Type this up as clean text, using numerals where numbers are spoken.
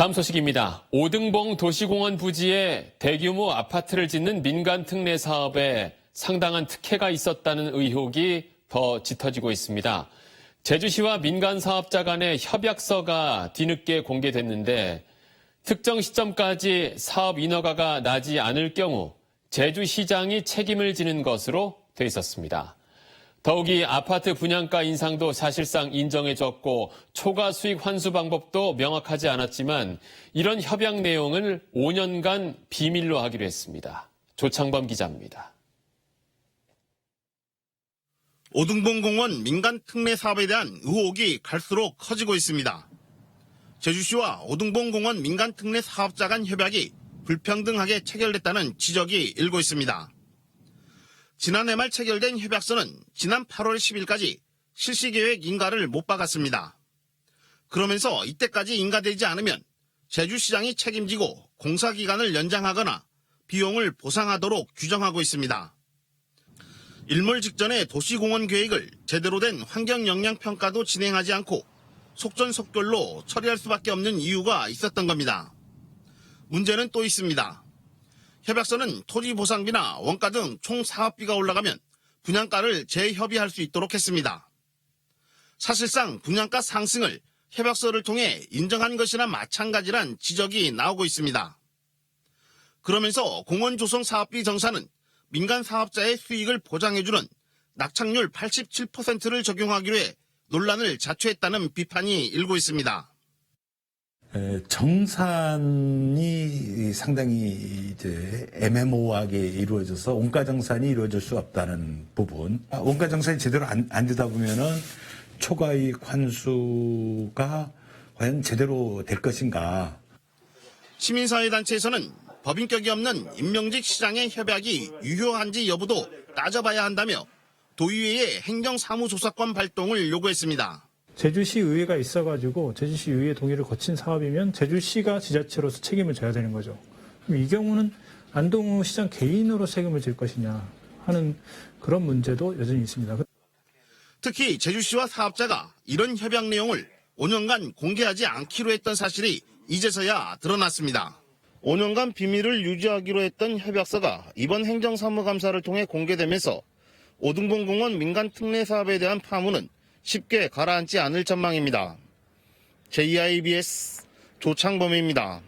다음 소식입니다. 오등봉 도시공원 부지에 대규모 아파트를 짓는 민간 특례 사업에 상당한 특혜가 있었다는 의혹이 더 짙어지고 있습니다. 제주시와 민간 사업자 간의 협약서가 뒤늦게 공개됐는데 특정 시점까지 사업 인허가가 나지 않을 경우 제주시장이 책임을 지는 것으로 돼 있었습니다. 더욱이 아파트 분양가 인상도 사실상 인정해줬고 초과 수익 환수 방법도 명확하지 않았지만 이런 협약 내용을 5년간 비밀로 하기로 했습니다. 조창범 기자입니다. 오등봉 공원 민간 특례 사업에 대한 의혹이 갈수록 커지고 있습니다. 제주시와 오등봉 공원 민간 특례 사업자 간 협약이 불평등하게 체결됐다는 지적이 일고 있습니다. 지난해 말 체결된 협약서는 지난 8월 10일까지 실시계획 인가를 못 박았습니다. 그러면서 이때까지 인가되지 않으면 제주시장이 책임지고 공사기간을 연장하거나 비용을 보상하도록 규정하고 있습니다. 일몰 직전에 도시공원 계획을 제대로 된 환경영향평가도 진행하지 않고 속전속결로 처리할 수밖에 없는 이유가 있었던 겁니다. 문제는 또 있습니다. 협약서는 토지보상비나 원가 등 총 사업비가 올라가면 분양가를 재협의할 수 있도록 했습니다. 사실상 분양가 상승을 협약서를 통해 인정한 것이나 마찬가지란 지적이 나오고 있습니다. 그러면서 공원 조성 사업비 정산은 민간 사업자의 수익을 보장해주는 낙찰률 87%를 적용하기로 해 논란을 자초했다는 비판이 일고 있습니다. 정산이 상당히 이제 애매모호하게 이루어져서 원가 정산이 이루어질 수 없다는 부분. 원가 정산이 제대로 안 되다 보면은 초과이익 환수가 과연 제대로 될 것인가. 시민사회단체에서는 법인격이 없는 임명직 시장의 협약이 유효한지 여부도 따져봐야 한다며 도의회의 행정사무조사권 발동을 요구했습니다. 제주시 의회가 있어가지고 제주시 의회 동의를 거친 사업이면 제주시가 지자체로서 책임을 져야 되는 거죠. 그럼 이 경우는 안동우 시장 개인으로 책임을 질 것이냐 하는 그런 문제도 여전히 있습니다. 특히 제주시와 사업자가 이런 협약 내용을 5년간 공개하지 않기로 했던 사실이 이제서야 드러났습니다. 5년간 비밀을 유지하기로 했던 협약서가 이번 행정사무감사를 통해 공개되면서 오등봉 공원 민간 특례 사업에 대한 파문은 쉽게 가라앉지 않을 전망입니다. JIBS 조창범입니다.